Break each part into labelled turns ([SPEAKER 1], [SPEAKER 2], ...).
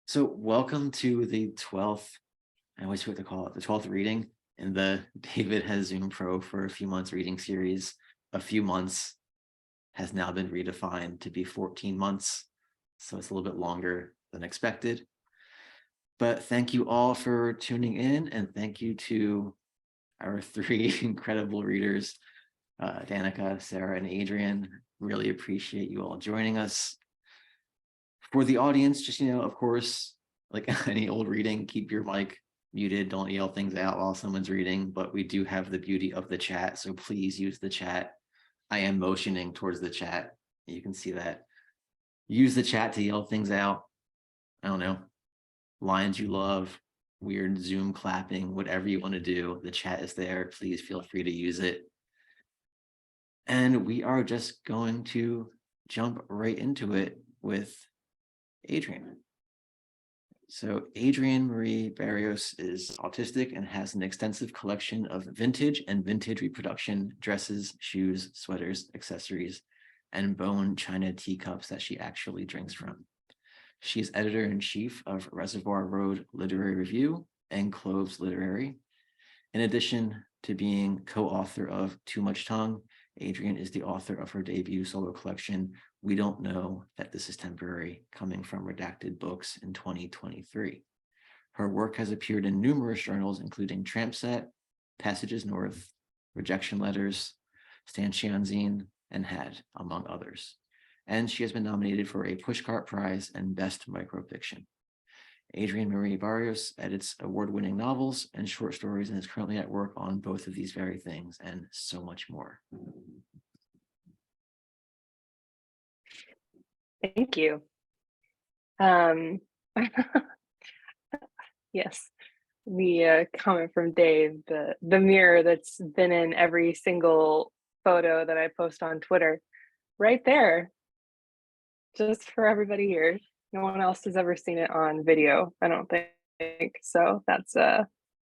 [SPEAKER 1] So welcome to the 12th, I always forget to call it, the 12th reading in the David Has Zoom Pro for a few months reading series. A few months has now been redefined to be 14 months. So it's a little bit longer than expected. But thank you all for tuning in, and thank you to our three incredible readers, Danika, Sara, and Adrienne. Really appreciate you all joining us. For the audience, just, of course, like any old reading, keep your mic muted. Don't yell things out while someone's reading, but we do have the beauty of the chat. So please use the chat. I am motioning towards the chat. You can see that. Use the chat to yell things out. I don't know, lines you love, weird Zoom clapping, whatever you want to do. The chat is there. Please feel free to use it. And we are just going to jump right into it with Adrienne. So Adrienne Marie Barrios is autistic and has an extensive collection of vintage and vintage reproduction dresses, shoes, sweaters, accessories, and bone china teacups that she actually drinks from. She is editor-in-chief of Reservoir Road Literary Review and Cloves Literary. In addition to being co-author of Too Much Tongue, Adrienne is the author of her debut solo collection, We Don't Know That This Is Temporary, coming from Redacted Books in 2023. Her work has appeared in numerous journals, including Tramp Set, Passages North, Rejection Letters, Stanchion, and Had, among others. And she has been nominated for a Pushcart Prize and Best Microfiction. Adrienne Marie Barrios edits award-winning novels and short stories and is currently at work on both of these very things and so much more.
[SPEAKER 2] Thank you. Yes, the comment from Dave, the mirror that's been in every single photo that I post on Twitter, right there, just for everybody here. No one else has ever seen it on video, I don't think. So that's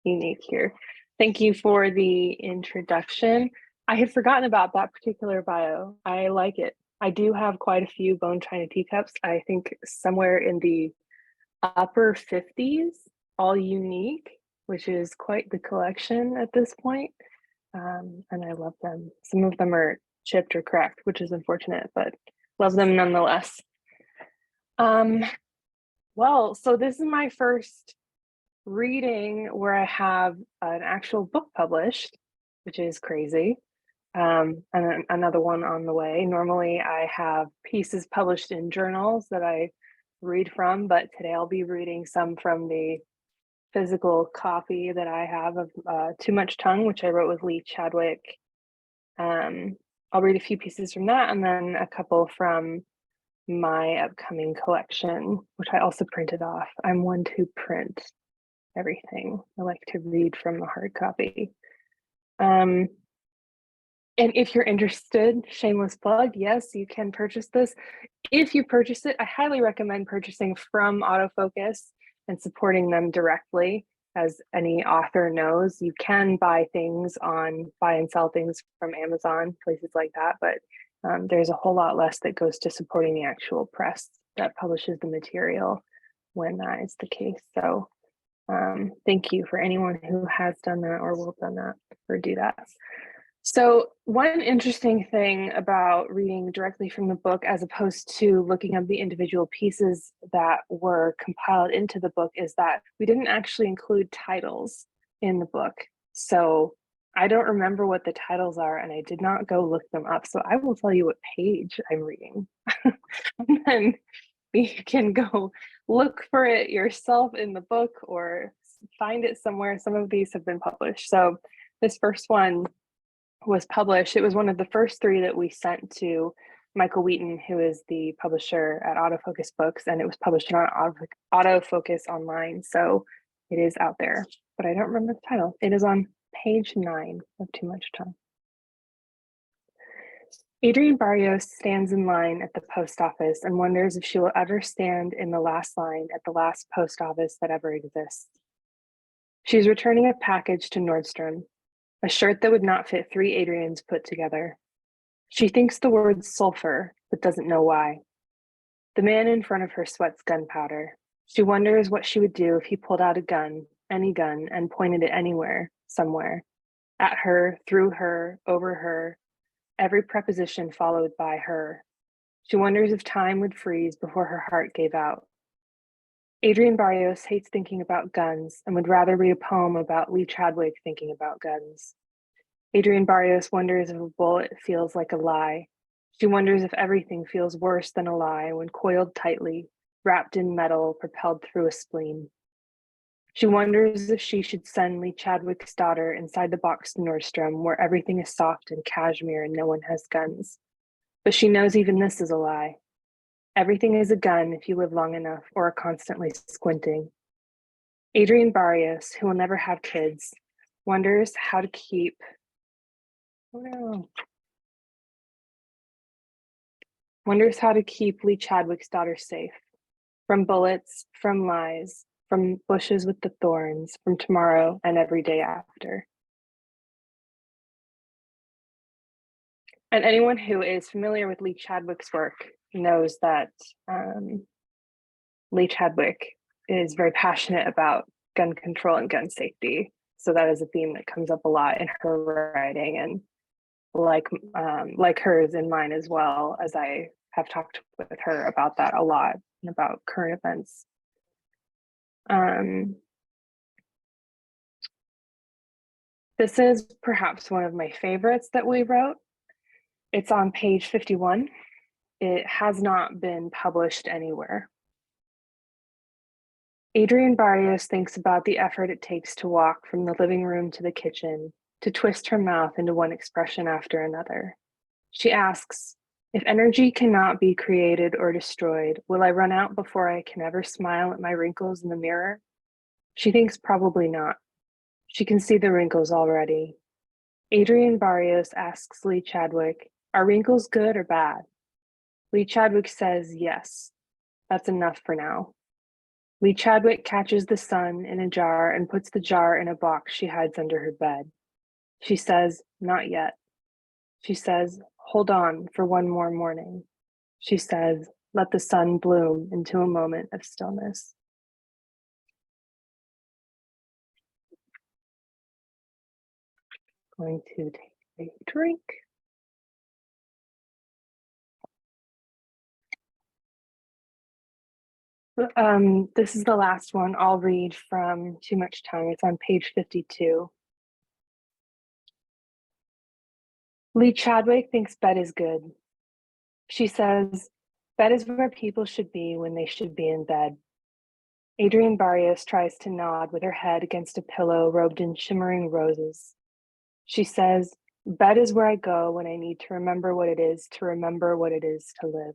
[SPEAKER 2] unique here. Thank you for the introduction. I had forgotten about that particular bio. I like it. I do have quite a few bone china teacups. I think somewhere in the upper 50s, all unique, which is quite the collection at this point. And I love them. Some of them are chipped or cracked, which is unfortunate, but love them nonetheless. Well, so this is my first reading where I have an actual book published, which is crazy. And another one on the way. Normally I have pieces published in journals that I read from, but today I'll be reading some from the physical copy that I have of Too Much Tongue, which I wrote with Lee Chadwick. I'll read a few pieces from that and then a couple from my upcoming collection, which I also printed off. I'm one to print everything. I like to read from the hard copy. And if you're interested, shameless plug, yes, you can purchase this. If you purchase it, I highly recommend purchasing from Autofocus and supporting them directly. As any author knows, you can buy and sell things from Amazon, places like that, but there's a whole lot less that goes to supporting the actual press that publishes the material when that is the case. So thank you for anyone who has done that or will done that or do that. So one interesting thing about reading directly from the book as opposed to looking up the individual pieces that were compiled into the book is that we didn't actually include titles in the book. So I don't remember what the titles are and I did not go look them up. So I will tell you what page I'm reading. And then you can go look for it yourself in the book or find it somewhere. Some of these have been published. So this first one was published. It was one of the first three that we sent to Michael Wheaton, who is the publisher at Autofocus Books, and it was published on Autofocus Online. So it is out there, but I don't remember the title. It is on page 9 of Too Much Tongue. Adrienne Barrios stands in line at the post office and wonders if she will ever stand in the last line at the last post office that ever exists. She's returning a package to Nordstrom, a shirt that would not fit 3 Adriennes put together. She thinks the word sulfur, but doesn't know why. The man in front of her sweats gunpowder. She wonders what she would do if he pulled out a gun, any gun, and pointed it anywhere, somewhere, at her, through her, over her, every preposition followed by her. She wonders if time would freeze before her heart gave out. Adrienne Barrios hates thinking about guns and would rather read a poem about Lee Chadwick thinking about guns. Adrienne Barrios wonders if a bullet feels like a lie. She wonders if everything feels worse than a lie when coiled tightly, wrapped in metal, propelled through a spleen. She wonders if she should send Lee Chadwick's daughter inside the box to Nordstrom, where everything is soft and cashmere and no one has guns. But she knows even this is a lie. Everything is a gun if you live long enough or are constantly squinting. Adrienne Barrios, who will never have kids, wonders how to keep Lee Chadwick's daughter safe from bullets, from lies, from bushes with the thorns, from tomorrow and every day after. And anyone who is familiar with Lee Chadwick's work knows that Lee Chadwick is very passionate about gun control and gun safety. So that is a theme that comes up a lot in her writing, and like hers and mine as well, as I have talked with her about that a lot and about current events. This is perhaps one of my favorites that we wrote. It's on page 51. It has not been published anywhere. Adrienne Barrios thinks about the effort it takes to walk from the living room to the kitchen, to twist her mouth into one expression after another. She asks, if energy cannot be created or destroyed, will I run out before I can ever smile at my wrinkles in the mirror? She thinks probably not. She can see the wrinkles already. Adrienne Barrios asks Lee Chadwick, are wrinkles good or bad? Lee Chadwick says yes. That's enough for now. Lee Chadwick catches the sun in a jar and puts the jar in a box she hides under her bed. She says, not yet. She says, hold on for one more morning. She says, let the sun bloom into a moment of stillness. Going to take a drink. This is the last one I'll read from Too Much Time. It's on page 52. Lee Chadwick thinks bed is good. She says, bed is where people should be when they should be in bed. Adrienne Barrios tries to nod with her head against a pillow robed in shimmering roses. She says, bed is where I go when I need to remember what it is to remember what it is to live.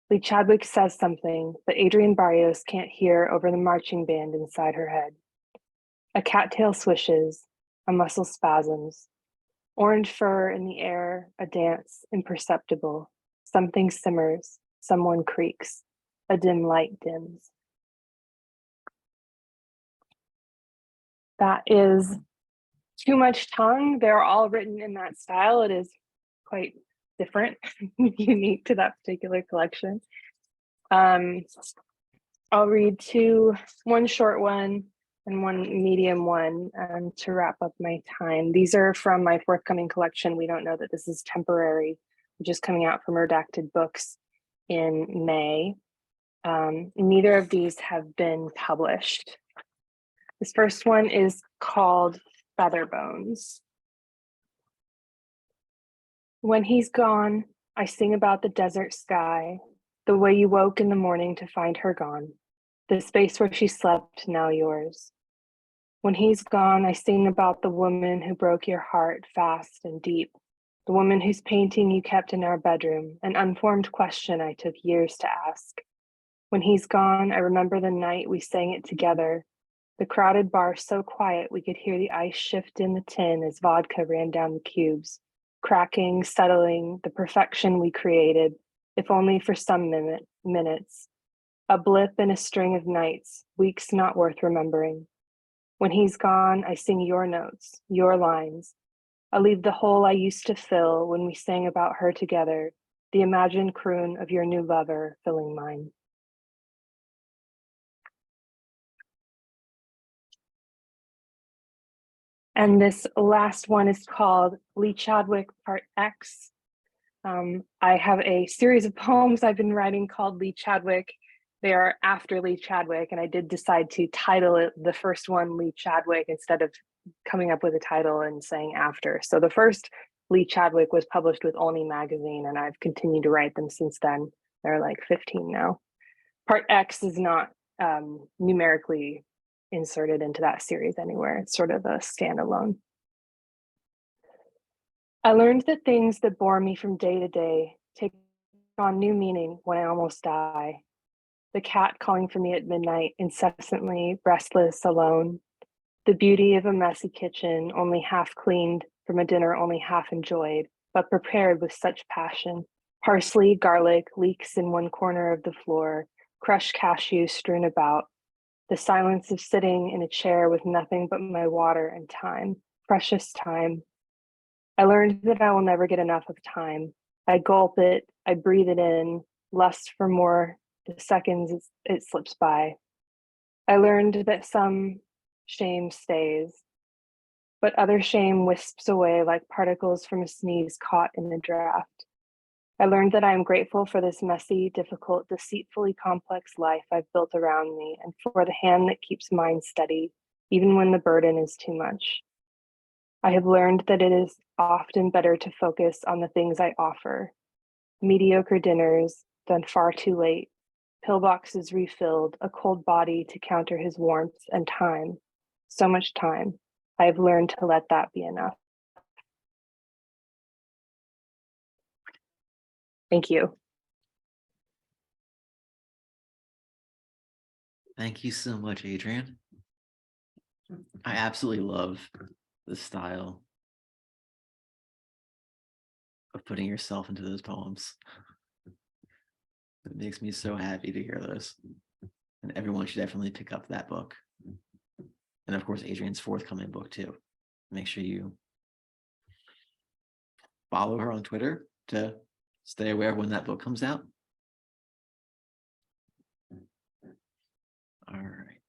[SPEAKER 2] Lee Chadwick says something, but Adrienne Barrios can't hear over the marching band inside her head. A cattail swishes, a muscle spasms. Orange fur in the air, a dance, imperceptible. Something simmers, someone creaks, a dim light dims. That is Too Much Tongue. They're all written in that style. It is quite different, unique to that particular collection. I'll read one short one and one medium one to wrap up my time. These are from my forthcoming collection, We Don't Know That This Is Temporary, which is coming out from Redacted Books in May. Neither of these have been published. This first one is called Feather Bones. When he's gone, I sing about the desert sky, the way you woke in the morning to find her gone, the space where she slept, now yours. When he's gone, I sing about the woman who broke your heart fast and deep, the woman whose painting you kept in our bedroom, an unformed question I took years to ask. When he's gone, I remember the night we sang it together, the crowded bar so quiet we could hear the ice shift in the tin as vodka ran down the cubes, cracking, settling, the perfection we created, if only for some minutes. A blip in a string of nights, weeks not worth remembering. When he's gone, I sing your notes, your lines. I leave the hole I used to fill when we sang about her together, the imagined croon of your new lover filling mine. And this last one is called Lee Chadwick Part X. I have a series of poems I've been writing called Lee Chadwick. They are after Lee Chadwick, and I did decide to title it the first one Lee Chadwick instead of coming up with a title and saying after. So the first Lee Chadwick was published with Olney magazine, and I've continued to write them since then. There are like 15 now. Part X is not numerically inserted into that series anywhere. It's sort of a standalone. I learned that things that bore me from day to day take on new meaning when I almost die. The cat calling for me at midnight, incessantly restless, alone. The beauty of a messy kitchen, only half cleaned from a dinner only half enjoyed, but prepared with such passion. Parsley, garlic, leeks in one corner of the floor, crushed cashews strewn about. The silence of sitting in a chair with nothing but my water and time, precious time. I learned that I will never get enough of time. I gulp it, I breathe it in, lust for more. The seconds it slips by. I learned that some shame stays, but other shame wisps away like particles from a sneeze caught in a draft. I learned that I am grateful for this messy, difficult, deceitfully complex life I've built around me, and for the hand that keeps mine steady, even when the burden is too much. I have learned that it is often better to focus on the things I offer. Mediocre dinners done far too late, pillboxes refilled, a cold body to counter his warmth, and time, so much time. I have learned to let that be enough. Thank you.
[SPEAKER 1] Thank you so much, Adrienne. I absolutely love the style of putting yourself into those poems. It makes me so happy to hear those. And everyone should definitely pick up that book. And of course, Adrienne's forthcoming book too. Make sure you follow her on Twitter to stay aware of when that book comes out. All right.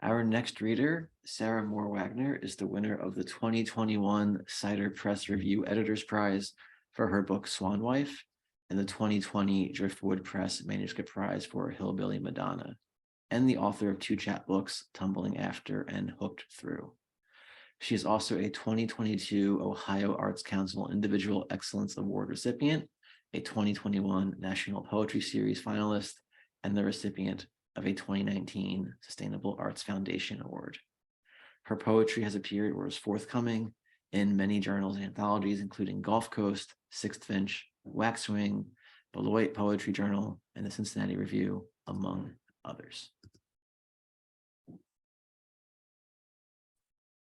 [SPEAKER 1] Our next reader, Sara Moore Wagner, is the winner of the 2021 Cider Press Review Editors Prize for her book Swan Wife and the 2020 Driftwood Press Manuscript Prize for Hillbilly Madonna, and the author of 2 chapbooks, Tumbling After and Hooked Through. She is also a 2022 Ohio Arts Council Individual Excellence Award recipient, a 2021 National Poetry Series finalist, and the recipient of a 2019 Sustainable Arts Foundation Award. Her poetry has appeared or is forthcoming in many journals and anthologies, including Gulf Coast, Sixth Finch, Waxwing, Beloit Poetry Journal, and the Cincinnati Review, among others.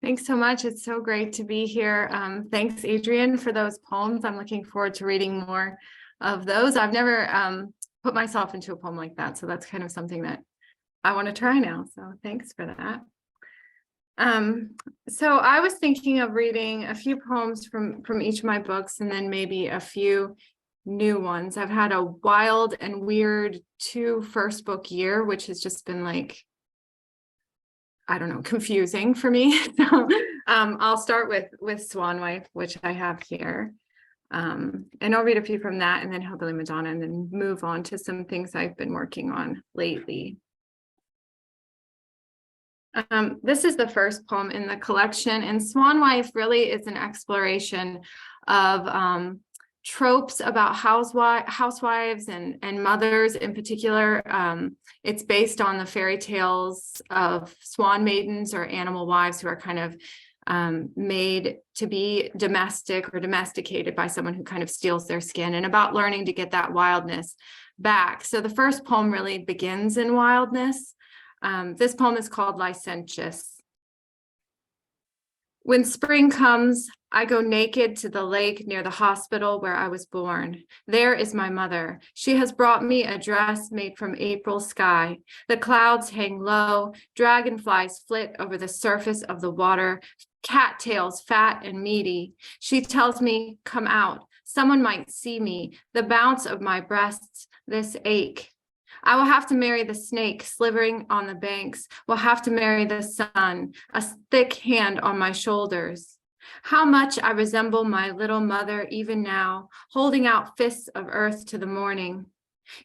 [SPEAKER 3] Thanks so much. It's so great to be here. Thanks, Adrienne, for those poems. I'm looking forward to reading more of those. I've never put myself into a poem like that, so that's kind of something that I want to try now. So thanks for that. So I was thinking of reading a few poems from each of my books, and then maybe a few new ones. I've had a wild and weird 2 first book year, which has just been like, I don't know, confusing for me. So I'll start with Swan Wife, which I have here. And I'll read a few from that, and then Hillbilly Madonna, and then move on to some things I've been working on lately. This is the first poem in the collection, and Swan Wife really is an exploration of tropes about housewives and mothers in particular. It's based on the fairy tales of swan maidens or animal wives who are kind of made to be domestic or domesticated by someone who kind of steals their skin, and about learning to get that wildness back. So the first poem really begins in wildness. This poem is called Licentious. When spring comes, I go naked to the lake near the hospital where I was born. There is my mother. She has brought me a dress made from April sky. The clouds hang low, dragonflies flit over the surface of the water, cattails fat and meaty. She tells me, come out. Someone might see me, the bounce of my breasts, this ache. I will have to marry the snake slithering on the banks, will have to marry the sun, a thick hand on my shoulders. How much I resemble my little mother even now, holding out fists of earth to the morning.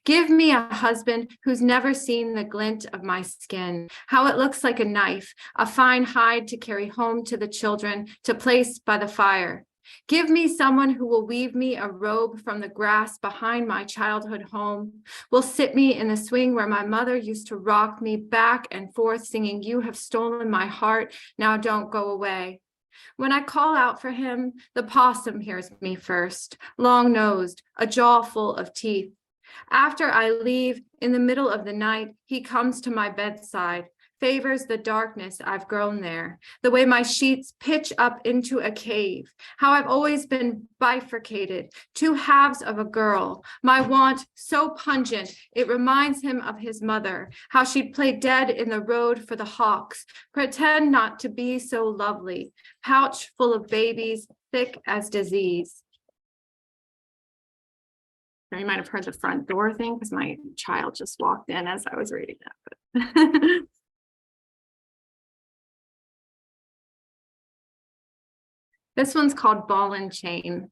[SPEAKER 3] Give me a husband who's never seen the glint of my skin, how it looks like a knife, a fine hide to carry home to the children, to place by the fire. Give me someone who will weave me a robe from the grass behind my childhood home, will sit me in the swing where my mother used to rock me back and forth, singing, "You have stolen my heart, now don't go away." When I call out for him, the possum hears me first, long-nosed, a jaw full of teeth. After I leave, in the middle of the night, he comes to my bedside, favors the darkness I've grown there, the way my sheets pitch up into a cave, how I've always been bifurcated, two halves of a girl, my want so pungent it reminds him of his mother, how she'd play dead in the road for the hawks, pretend not to be so lovely, pouch full of babies, thick as disease. Now, you might have heard the front door thing because my child just walked in as I was reading that. But this one's called Ball and Chain.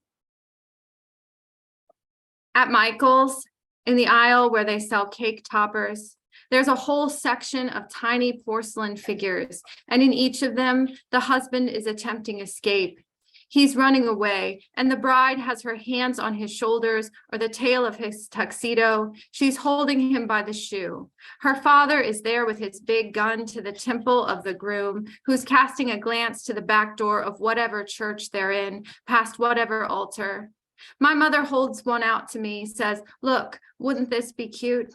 [SPEAKER 3] At Michael's, in the aisle where they sell cake toppers, there's a whole section of tiny porcelain figures, and in each of them, the husband is attempting escape. He's running away, and the bride has her hands on his shoulders or the tail of his tuxedo. She's holding him by the shoe. Her father is there with his big gun to the temple of the groom, who's casting a glance to the back door of whatever church they're in, past whatever altar. My mother holds one out to me, says, "Look, wouldn't this be cute?"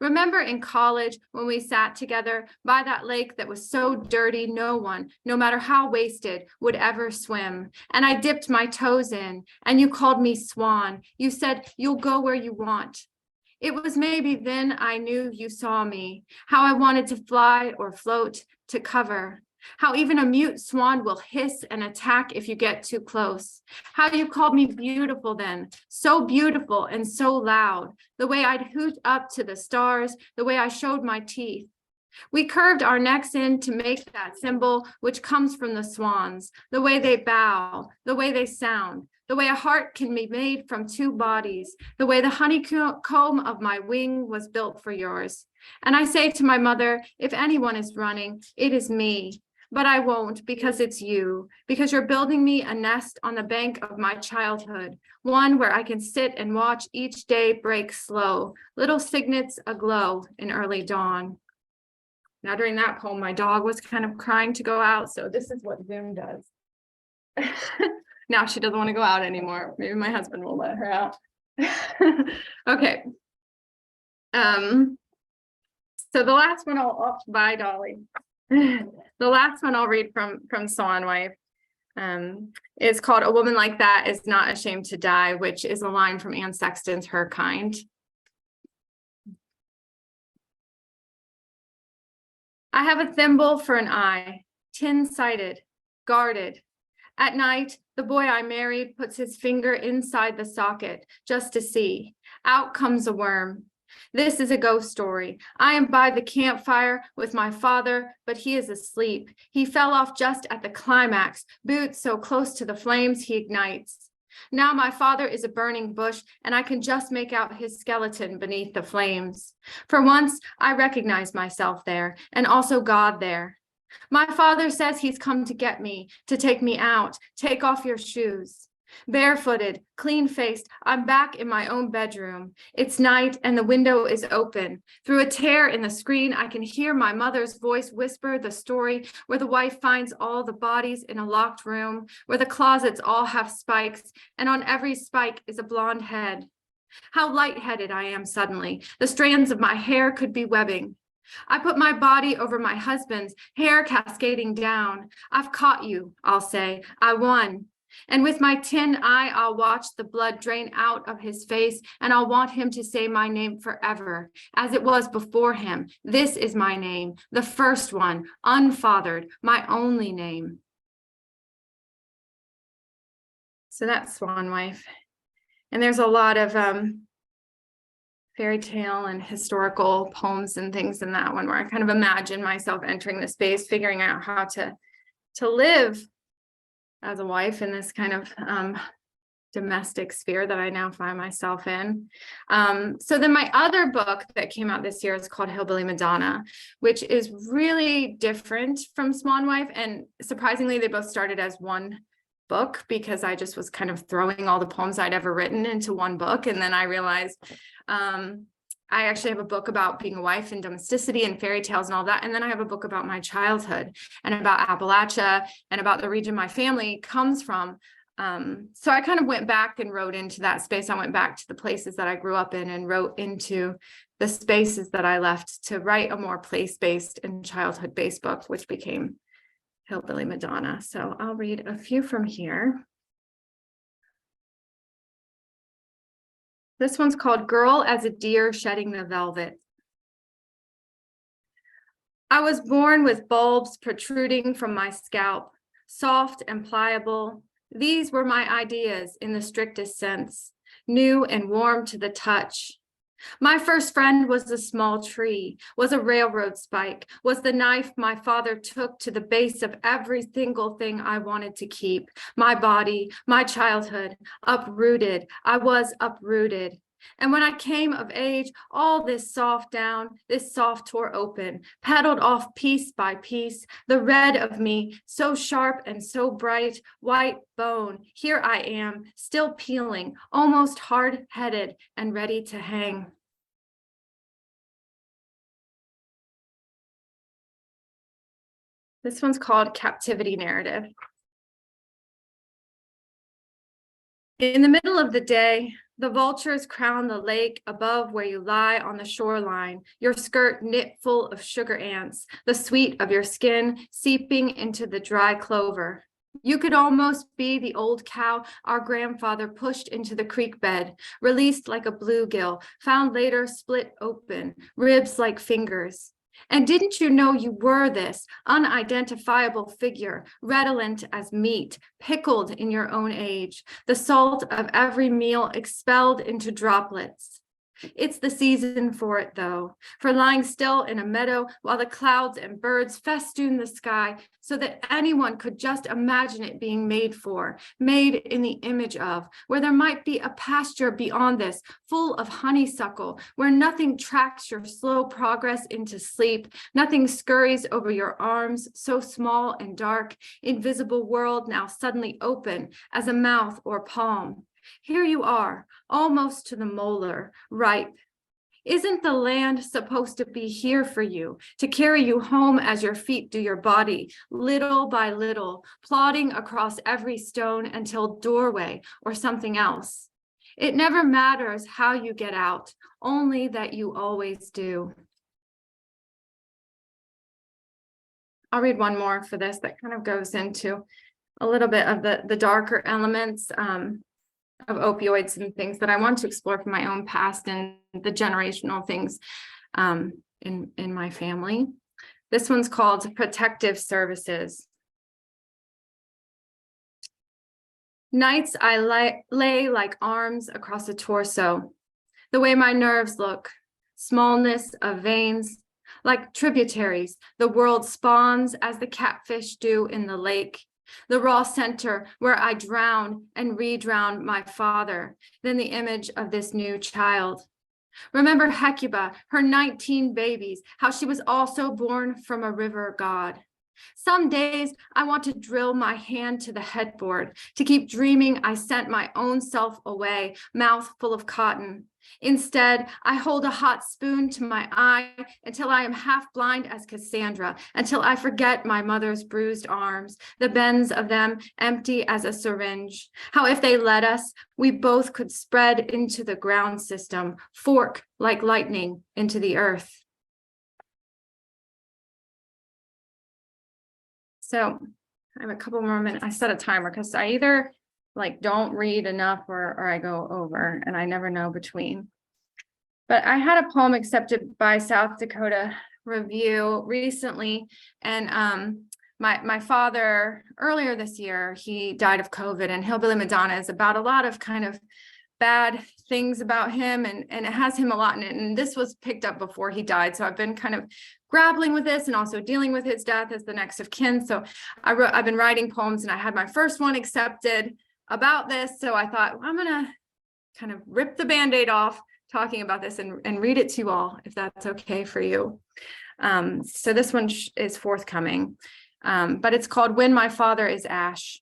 [SPEAKER 3] Remember in college when we sat together by that lake that was so dirty no one, no matter how wasted, would ever swim. And I dipped my toes in, and you called me Swan. You said, "You'll go where you want." It was maybe then I knew you saw me, how I wanted to fly or float, to cover. How even a mute swan will hiss and attack if you get too close. How you called me beautiful then, so beautiful and so loud, the way I'd hoot up to the stars, the way I showed my teeth. We curved our necks in to make that symbol which comes from the swans, the way they bow, the way they sound, the way a heart can be made from two bodies, the way the honeycomb of my wing was built for yours. And I say to my mother, if anyone is running, it is me. But I won't, because it's you, because you're building me a nest on the bank of my childhood, one where I can sit and watch each day break slow, little cygnets aglow in early dawn. Now, during that poem, my dog was kind of crying to go out, so this is what Zoom does. Now she doesn't want to go out anymore. Maybe my husband will let her out. Okay. So the last one bye, Dolly. The last one I'll read from Swan Wife is called "A Woman Like That Is Not Ashamed to Die," which is a line from Anne Sexton's Her Kind. I have a thimble for an eye, tin-sided, guarded. At night, the boy I married puts his finger inside the socket just to see. Out comes a worm. This is a ghost story. I am by the campfire with my father, but he is asleep. He fell off just at the climax, boots so close to the flames he ignites. Now my father is a burning bush, and I can just make out his skeleton beneath the flames. For once, I recognize myself there, and also God there. My father says he's come to get me, to take me out. Take off your shoes. Barefooted, clean-faced, I'm back in my own bedroom. It's night and the window is open. Through a tear in the screen, I can hear my mother's voice whisper the story where the wife finds all the bodies in a locked room, where the closets all have spikes, and on every spike is a blonde head. How lightheaded I am suddenly. The strands of my hair could be webbing. I put my body over my husband's, hair cascading down. I've caught you, I'll say. I won. And with my tin eye, I'll watch the blood drain out of his face, and I'll want him to say my name forever, as it was before him. This is my name, the first one, unfathered, my only name. So that's Swan Wife. And there's a lot of fairy tale and historical poems and things in that one, where I kind of imagine myself entering the space, figuring out how to live as a wife in this kind of domestic sphere that I now find myself in. So then my other book that came out this year is called Hillbilly Madonna, which is really different from Swan Wife. And surprisingly, they both started as one book because I just was kind of throwing all the poems I'd ever written into one book. And then I realized I actually have a book about being a wife and domesticity and fairy tales and all that. And then I have a book about my childhood and about Appalachia and about the region my family comes from. So I kind of went back and wrote into that space. I went back to the places that I grew up in and wrote into the spaces that I left to write a more place-based and childhood-based book, which became Hillbilly Madonna. So I'll read a few from here. This one's called Girl as a Deer Shedding the Velvet. I was born with bulbs protruding from my scalp, soft and pliable. These were my ideas in the strictest sense, new and warm to the touch. My first friend was a small tree, was a railroad spike, was the knife my father took to the base of every single thing I wanted to keep. My body, my childhood, uprooted. I was uprooted. And when I came of age, all this soft down, this soft tore open, petaled off piece by piece, the red of me, so sharp and so bright, white bone. Here I am, still peeling, almost hard-headed and ready to hang. This one's called Captivity Narrative. In the middle of the day, the vultures crown the lake above where you lie on the shoreline, your skirt knit full of sugar ants, the sweet of your skin seeping into the dry clover. You could almost be the old cow our grandfather pushed into the creek bed, released like a bluegill, found later split open, ribs like fingers. And didn't you know you were this unidentifiable figure, redolent as meat, pickled in your own age, the salt of every meal expelled into droplets? It's the season for it, though, for lying still in a meadow while the clouds and birds festoon the sky so that anyone could just imagine it being made in the image of, where there might be a pasture beyond this, full of honeysuckle, where nothing tracks your slow progress into sleep, nothing scurries over your arms, so small and dark, invisible world now suddenly open as a mouth or palm. Here you are, almost to the molar, ripe. Isn't the land supposed to be here for you, to carry you home as your feet do your body, little by little, plodding across every stone until doorway or something else? It never matters how you get out, only that you always do. I'll read one more for this that kind of goes into a little bit of the darker elements of opioids and things that I want to explore from my own past and the generational things in my family. This one's called Protective Services. Nights I lay like arms across a torso, the way my nerves look, smallness of veins, like tributaries the world spawns as the catfish do in the lake. The raw center where I drown and re-drown my father, then the image of this new child. Remember Hecuba, her 19 babies, how she was also born from a river god. Some days I want to drill my hand to the headboard, to keep dreaming I sent my own self away, mouth full of cotton. Instead, I hold a hot spoon to my eye until I am half blind as Cassandra, until I forget my mother's bruised arms, the bends of them empty as a syringe. How if they let us, we both could spread into the ground system, fork like lightning into the earth. So I have a couple more minutes. I set a timer because I either don't read enough or I go over, and I never know between. But I had a poem accepted by South Dakota Review recently, and my father earlier this year, he died of COVID, and Hillbilly Madonna is about a lot of kind of bad things about him, and it has him a lot in it. And this was picked up before he died. So I've been kind of grappling with this and also dealing with his death as the next of kin. So I've been writing poems, and I had my first one accepted about this. So I thought, well, I'm gonna kind of rip the Band-Aid off talking about this and read it to you all, if that's okay for you. So this one is forthcoming, but it's called When My Father is Ash.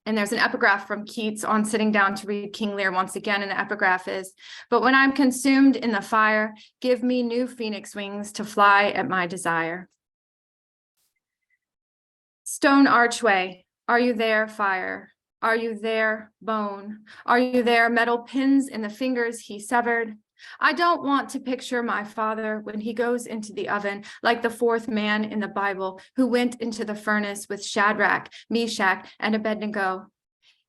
[SPEAKER 3] And there's an epigraph from Keats on sitting down to read King Lear once again. And the epigraph is, but when I'm consumed in the fire, give me new phoenix wings to fly at my desire. Stone archway, are you there, fire? Are you there, bone? Are you there, metal pins in the fingers he severed? I don't want to picture my father when he goes into the oven like the fourth man in the Bible who went into the furnace with Shadrach, Meshach, and Abednego.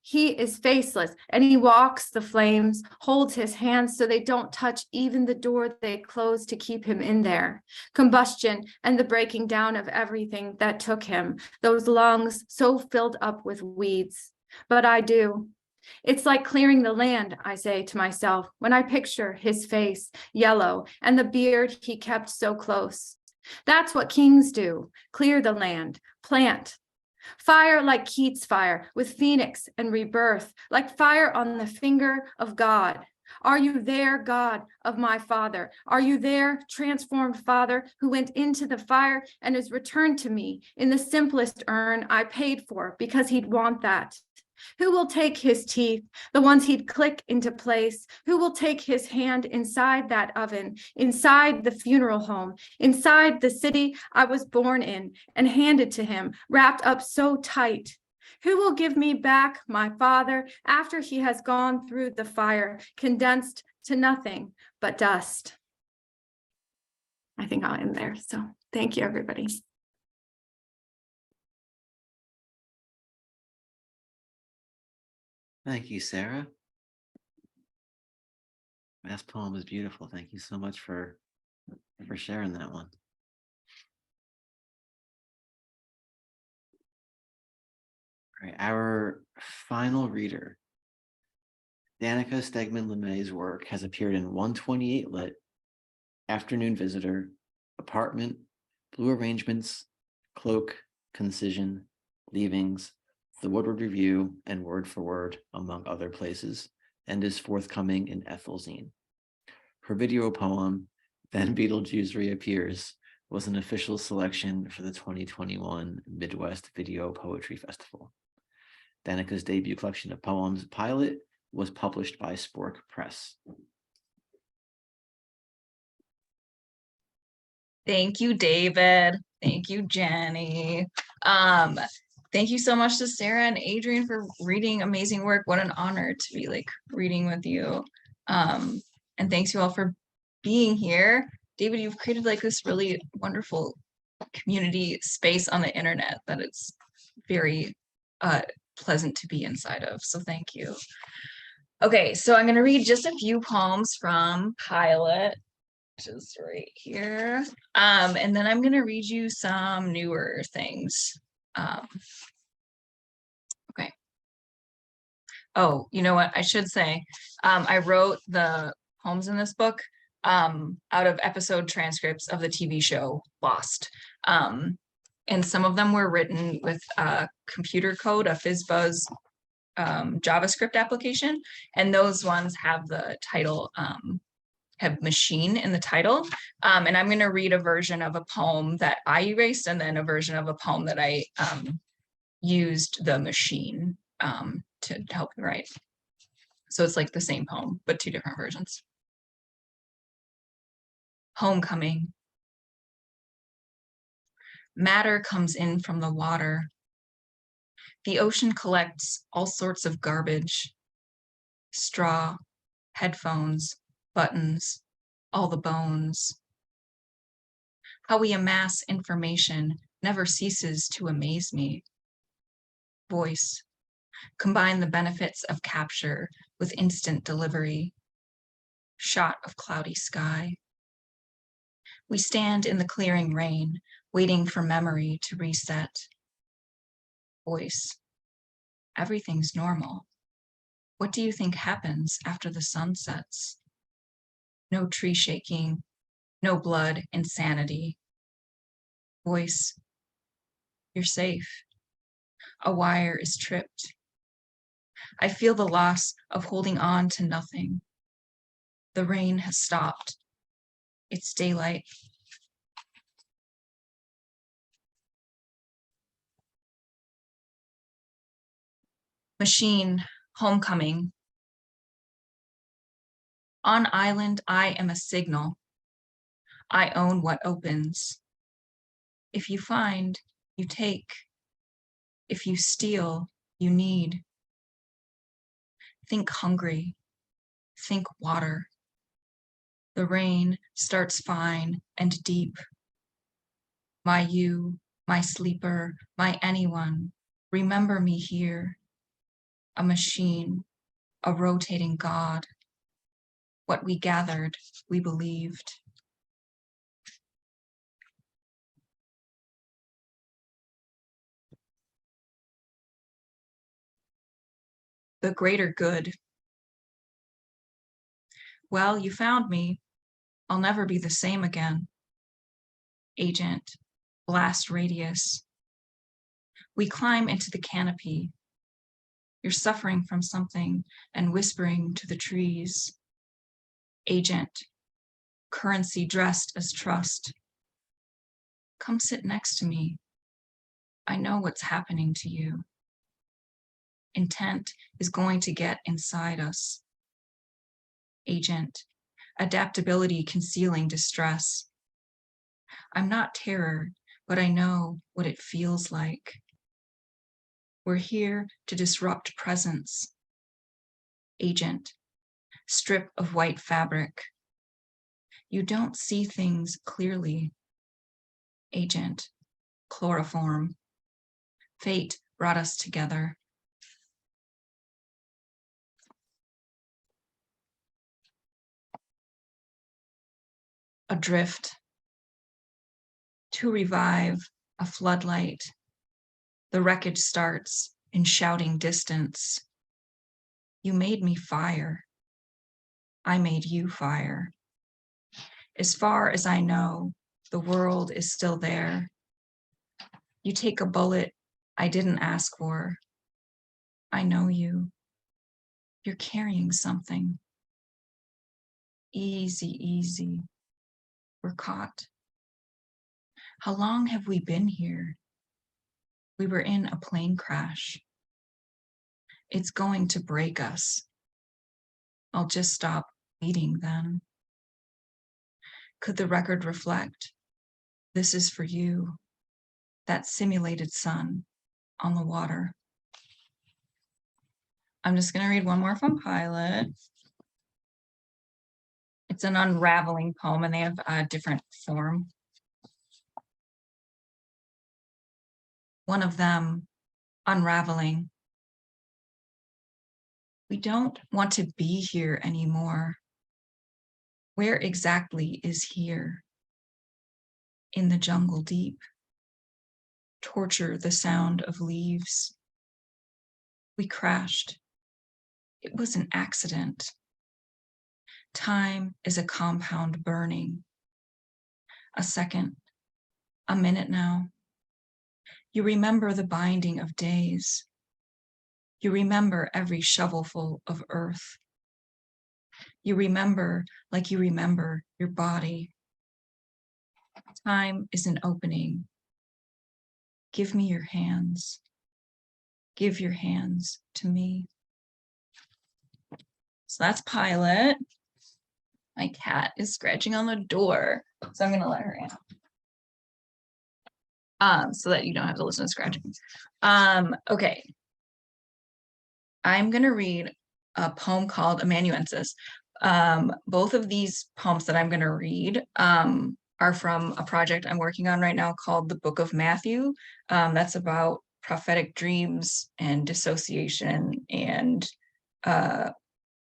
[SPEAKER 3] He is faceless and he walks the flames, holds his hands so they don't touch even the door they closed to keep him in there. Combustion and the breaking down of everything that took him, those lungs so filled up with weeds. But I do. It's like clearing the land, I say to myself, when I picture his face, yellow, and the beard he kept so close. That's what kings do, clear the land, plant. Fire like Keats' fire, with phoenix and rebirth, like fire on the finger of God. Are you there, God of my father? Are you there, transformed father, who went into the fire and is returned to me in the simplest urn I paid for because he'd want that? Who will take his teeth, the ones he'd click into place? Who will take his hand inside that oven, inside the funeral home, inside the city I was born in, and hand it to him, wrapped up so tight? Who will give me back my father after he has gone through the fire, condensed to nothing but dust? I think I'll end there. So thank you, everybody.
[SPEAKER 1] Thank you, Sarah. Last poem was beautiful. Thank you so much for sharing that one. All right, our final reader, Danika Stegeman LeMay's work has appeared in 128 Lit, Afternoon Visitor, Apartment, Blue Arrangements, Cloak, Concision, Leavings, The Woodward Review, and Word for Word, among other places, and is forthcoming in Ethelzine. Her video poem, Then Beetlejuice Reappears, was an official selection for the 2021 Midwest Video Poetry Festival. Danika's debut collection of poems, Pilot, was published by Spork Press.
[SPEAKER 4] Thank you, David. Thank you, Jenny. Thank you so much to Sarah and Adrienne for reading amazing work. What an honor to be reading with you. And thanks you all for being here. David, you've created this really wonderful community space on the internet that it's very pleasant to be inside of. So thank you. Okay, so I'm going to read just a few poems from Pilot, which is right here. And then I'm going to read you some newer things. Okay. Oh, you know what? I should say, I wrote the poems in this book out of episode transcripts of the TV show Lost. And some of them were written with computer code, a FizzBuzz JavaScript application. And those ones have the title, have machine in the title. And I'm going to read a version of a poem that I erased, and then a version of a poem that I used the machine to help me write. So it's the same poem, but two different versions. Homecoming. Matter comes in from the water. The ocean collects all sorts of garbage. Straw, headphones, buttons, all the bones. How we amass information never ceases to amaze me. Voice. Combine the benefits of capture with instant delivery. Shot of cloudy sky. We stand in the clearing rain, waiting for memory to reset. Voice. Everything's normal. What do you think happens after the sun sets? No tree shaking, no blood, insanity. Voice, you're safe. A wire is tripped. I feel the loss of holding on to nothing. The rain has stopped. It's daylight. Machine, homecoming. On island, I am a signal. I own what opens. If you find, you take. If you steal, you need. Think hungry. Think water. The rain starts fine and deep. My you, my sleeper, my anyone, remember me here. A machine, a rotating God. What we gathered, we believed. The greater good. Well, you found me. I'll never be the same again. Agent, blast radius. We climb into the canopy. You're suffering from something and whispering to the trees. Agent, currency dressed as trust. Come sit next to me. I know what's happening to you. Intent is going to get inside us. Agent, adaptability concealing distress. I'm not terror, but I know what it feels like. We're here to disrupt presence. Agent, strip of white fabric. You don't see things clearly. Agent, chloroform. Fate brought us together. Adrift. To revive, a floodlight. The wreckage starts in shouting distance. You made me fire. I made you fire. As far as I know, the world is still there. You take a bullet I didn't ask for. I know you. You're carrying something. Easy, easy. We're caught. How long have we been here? We were in a plane crash. It's going to break us. I'll just stop bleeding then. Could the record reflect? This is for you, that simulated sun on the water. I'm just gonna read one more from Pilot. It's an unraveling poem and they have a different form. One of them, unraveling. We don't want to be here anymore. Where exactly is here? In the jungle deep. Torture the sound of leaves. We crashed. It was an accident. Time is a compound burning. A second, a minute now. You remember the binding of days. You remember every shovelful of earth. You remember like you remember your body. Time is an opening. Give me your hands. Give your hands to me. So that's Pilot. My cat is scratching on the door, so I'm gonna let her in. So that you don't have to listen to scratching. Okay. I'm gonna read a poem called Amanuensis. Both of these poems that I'm gonna read are from a project I'm working on right now called the Book of Matthew. That's about prophetic dreams and dissociation and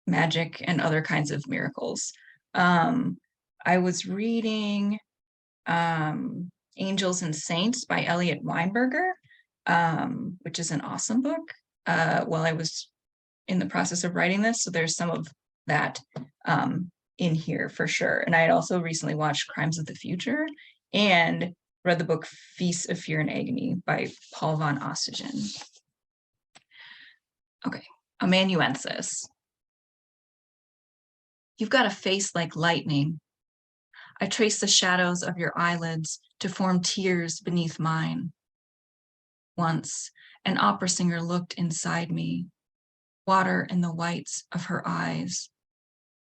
[SPEAKER 4] magic and other kinds of miracles. I was reading Angels and Saints by Elliot Weinberger, which is an awesome book, while I was in the process of writing this. So there's some of that in here for sure. And I had also recently watched Crimes of the Future and read the book Feast of Fear and Agony by Paul von Ostigen. Okay, amanuensis. You've got a face like lightning. I trace the shadows of your eyelids to form tears beneath mine. Once, an opera singer looked inside me, water in the whites of her eyes,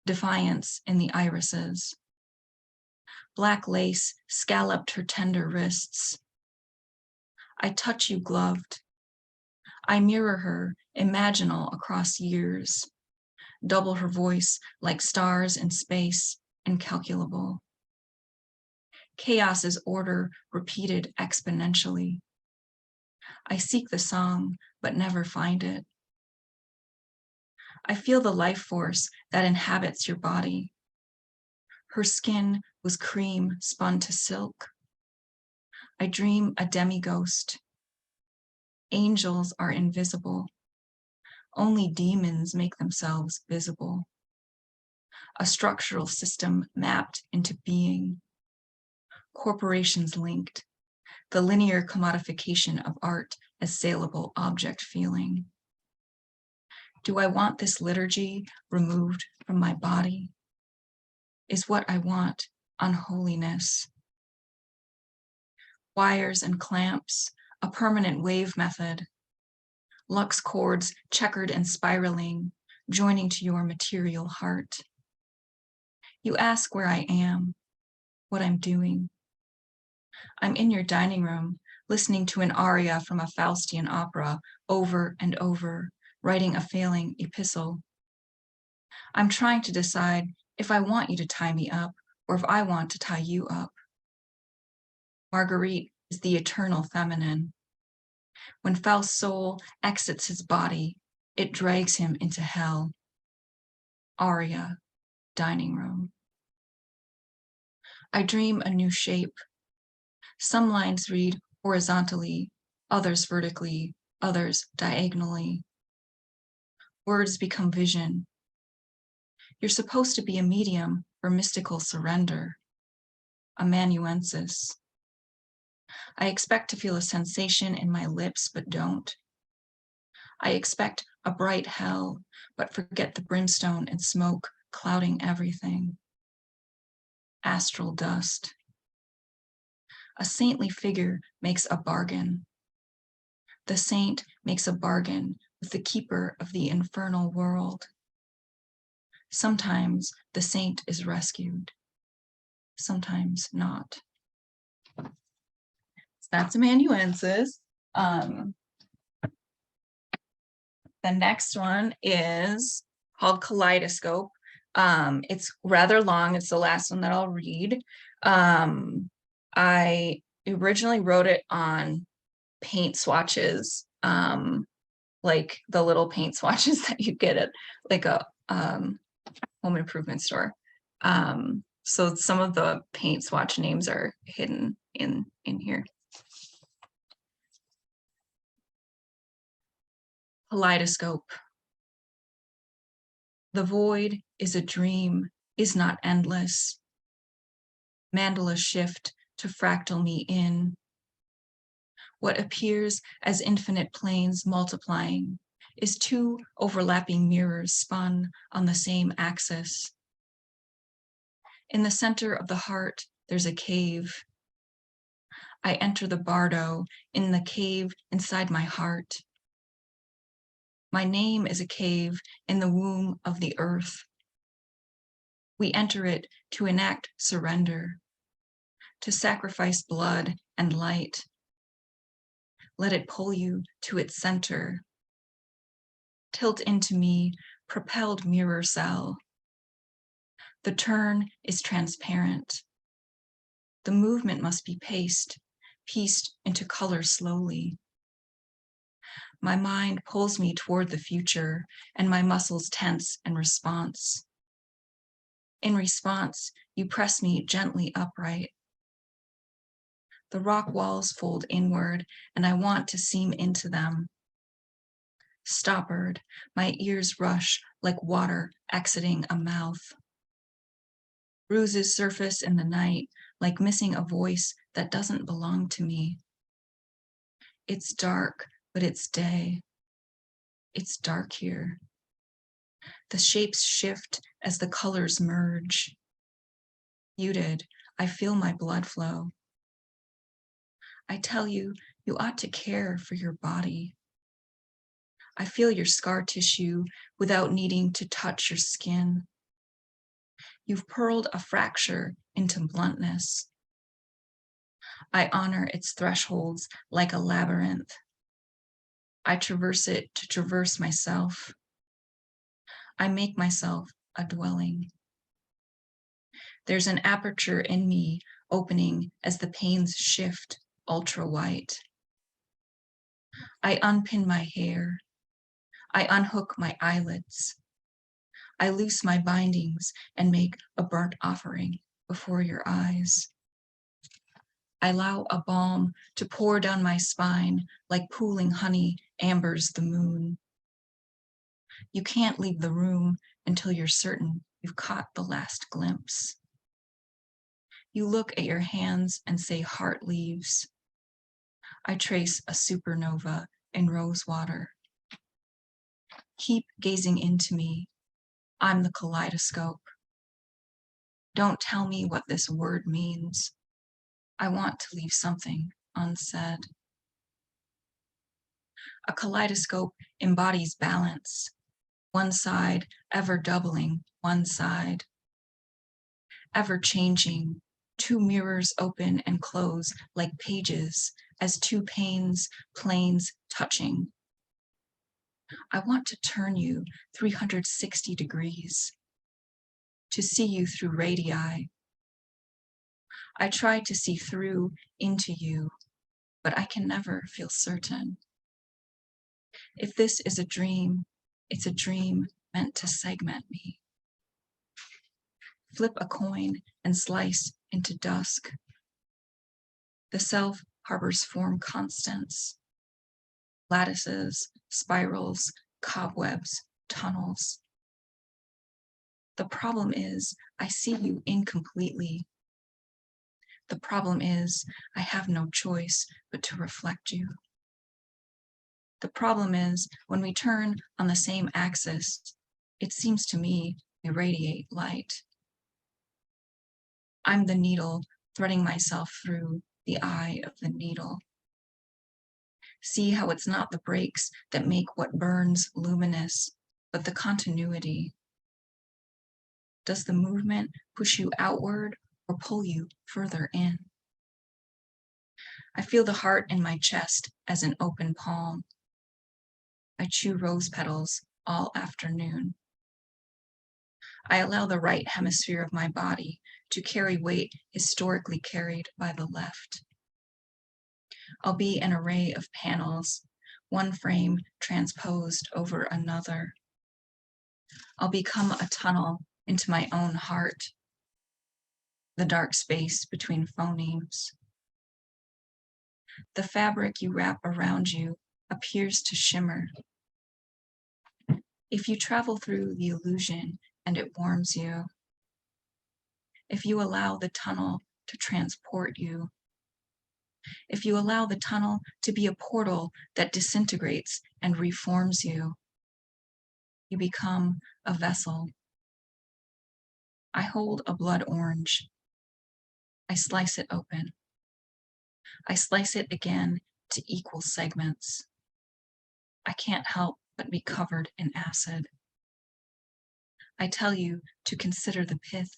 [SPEAKER 4] defiance in the irises. Black lace scalloped her tender wrists. I touch you gloved. I mirror her, imaginal across years, double her voice like stars in space, incalculable. Chaos is order repeated exponentially. I seek the song, but never find it. I feel the life force that inhabits your body. Her skin was cream spun to silk. I dream a demi-ghost. Angels are invisible. Only demons make themselves visible. A structural system mapped into being. Corporations linked. The linear commodification of art as saleable object feeling. Do I want this liturgy removed from my body? Is what I want unholiness? Wires and clamps, a permanent wave method. Lux cords checkered and spiraling, joining to your material heart. You ask where I am, what I'm doing. I'm in your dining room, listening to an aria from a Faustian opera over and over, writing a failing epistle. I'm trying to decide if I want you to tie me up or if I want to tie you up. Marguerite is the eternal feminine. When Faust's soul exits his body, it drags him into hell. Aria, dining room. I dream a new shape. Some lines read horizontally, others vertically, others diagonally. Words become vision. You're supposed to be a medium for mystical surrender, amanuensis. I expect to feel a sensation in my lips, but don't. I expect a bright hell, but forget the brimstone and smoke clouding everything. Astral dust. A saintly figure makes a bargain. The saint makes a bargain with the keeper of the infernal world. Sometimes the saint is rescued, sometimes not. So that's amanuensis. The next one is called Kaleidoscope. It's rather long. It's the last one that I'll read. I originally wrote it on paint swatches, like the little paint swatches that you get at like a home improvement store. So some of the paint swatch names are hidden in here. Kaleidoscope. The void is a dream, is not endless. Mandala shift to fractal me in. What appears as infinite planes multiplying is two overlapping mirrors spun on the same axis. In the center of the heart, there's a cave. I enter the bardo in the cave inside my heart. My name is a cave in the womb of the earth. We enter it to enact surrender, to sacrifice blood and light. Let it pull you to its center. Tilt into me, propelled mirror cell. The turn is transparent. The movement must be paced, pieced into color slowly. My mind pulls me toward the future, and my muscles tense in response. In response, you press me gently upright. The rock walls fold inward, and I want to seam into them. stoppered, my ears rush like water exiting a mouth. Bruises surface in the night like missing a voice that doesn't belong to me. It's dark, but it's day. It's dark here. The shapes shift as the colors merge. Muted, I feel my blood flow. I tell you, you ought to care for your body. I feel your scar tissue without needing to touch your skin. You've pearled a fracture into bluntness. I honor its thresholds like a labyrinth. I traverse it to traverse myself. I make myself a dwelling. There's an aperture in me opening as the pains shift ultra white. I unpin my hair. I unhook my eyelids. I loose my bindings and make a burnt offering before your eyes. I allow a balm to pour down my spine like pooling honey ambers the moon. You can't leave the room until you're certain you've caught the last glimpse. You look at your hands and say heart leaves. I trace a supernova in rose water. Keep gazing into me. I'm the kaleidoscope. Don't tell me what this word means. I want to leave something unsaid. A kaleidoscope embodies balance, one side ever doubling one side, ever changing, two mirrors open and close like pages as two planes touching. I want to turn you 360 degrees, to see you through radii. I try to see through into you, but I can never feel certain. If this is a dream, it's a dream meant to segment me. Flip a coin and slice into dusk. The self harbors form constants, lattices, spirals, cobwebs, tunnels. The problem is I see you incompletely. The problem is I have no choice but to reflect you. The problem is when we turn on the same axis, it seems to me we radiate light. I'm the needle threading myself through the eye of the needle. See how it's not the breaks that make what burns luminous, but the continuity. Does the movement push you outward or pull you further in? I feel the heart in my chest as an open palm. I chew rose petals all afternoon. I allow the right hemisphere of my body to carry weight historically carried by the left. I'll be an array of panels, one frame transposed over another. I'll become a tunnel into my own heart, the dark space between phonemes. The fabric you wrap around you appears to shimmer. If you travel through the illusion and it warms you, if you allow the tunnel to transport you, if you allow the tunnel to be a portal that disintegrates and reforms you, you become a vessel. I hold a blood orange. I slice it open. I slice it again to equal segments. I can't help but be covered in acid. I tell you to consider the pith.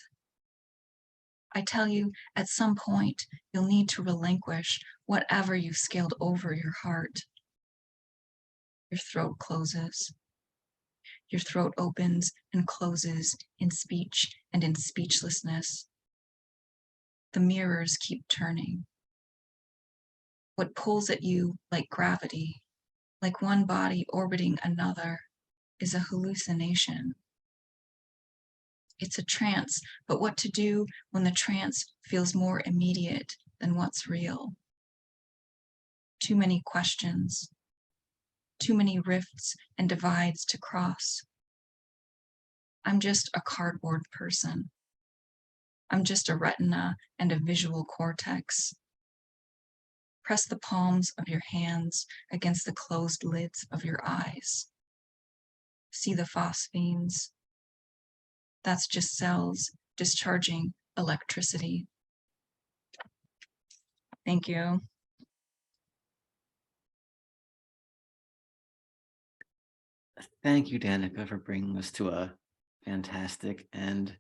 [SPEAKER 4] I tell you at some point you'll need to relinquish whatever you've scaled over your heart. Your throat closes. Your throat opens and closes in speech and in speechlessness. The mirrors keep turning. What pulls at you like gravity, like one body orbiting another, is a hallucination. It's a trance, but what to do when the trance feels more immediate than what's real? Too many questions. too many rifts and divides to cross. I'm just a cardboard person. I'm just a retina and a visual cortex. Press the palms of your hands against the closed lids of your eyes. See the phosphenes. That's just cells discharging electricity. Thank you.
[SPEAKER 1] Thank you, Danika, for bringing us to a fantastic end.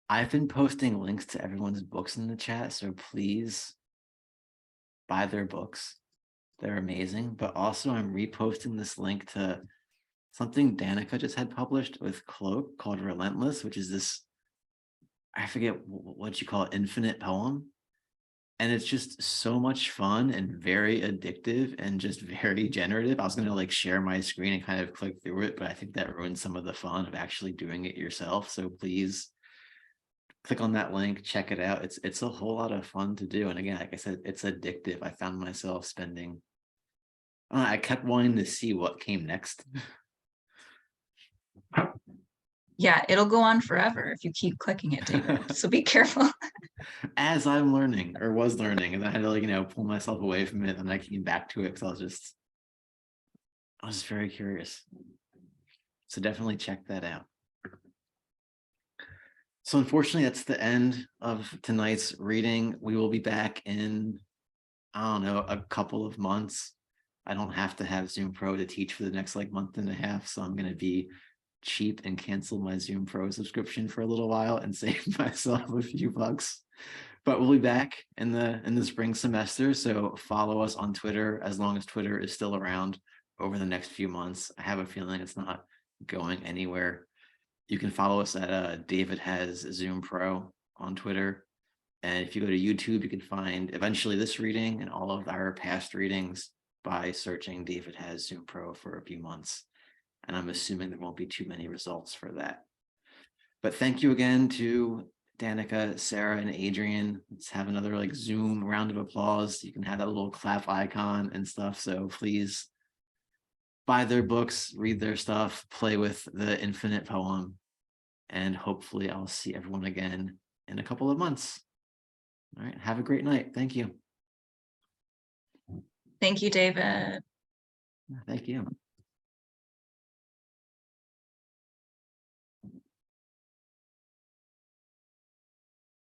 [SPEAKER 1] I've been posting links to everyone's books in the chat, so please buy their books. They're amazing, but also I'm reposting this link to something Danika just had published with Cloak called Relentless, which is this, I forget what you call it, infinite poem. And it's just so much fun and very addictive and just very generative. I was going to like share my screen and kind of click through it, but I think that ruins some of the fun of actually doing it yourself. So please click on that link, check it out. It's a whole lot of fun to do. And again, like I said, it's addictive. I found myself spending, I kept wanting to see what came next.
[SPEAKER 4] Yeah, it'll go on forever if you keep clicking it, David. So be careful.
[SPEAKER 1] As I'm learning or was learning, and I had to like, pull myself away from it, and I came back to it because I was just very curious. So definitely check that out. So unfortunately, that's the end of tonight's reading. We will be back in, I don't know, a couple of months. I don't have to have Zoom Pro to teach for the next like month and a half, so I'm going to be cheap and cancel my Zoom Pro subscription for a little while and save myself a few bucks. But we'll be back in the spring semester, so follow us on Twitter as long as Twitter is still around over the next few months. I have a feeling it's not going anywhere. You can follow us at David Has Zoom Pro on Twitter. And if you go to YouTube, you can find eventually this reading and all of our past readings by searching David Has Zoom Pro for a few months. And I'm assuming there won't be too many results for that. But thank you again to Danika, Sara, and Adrienne. Let's have another like Zoom round of applause. You can have that little clap icon and stuff. So please buy their books, read their stuff, play with the infinite poem, and hopefully I'll see everyone again in a couple of months. All right, have a great night. Thank you.
[SPEAKER 4] Thank you, David.
[SPEAKER 1] Thank you.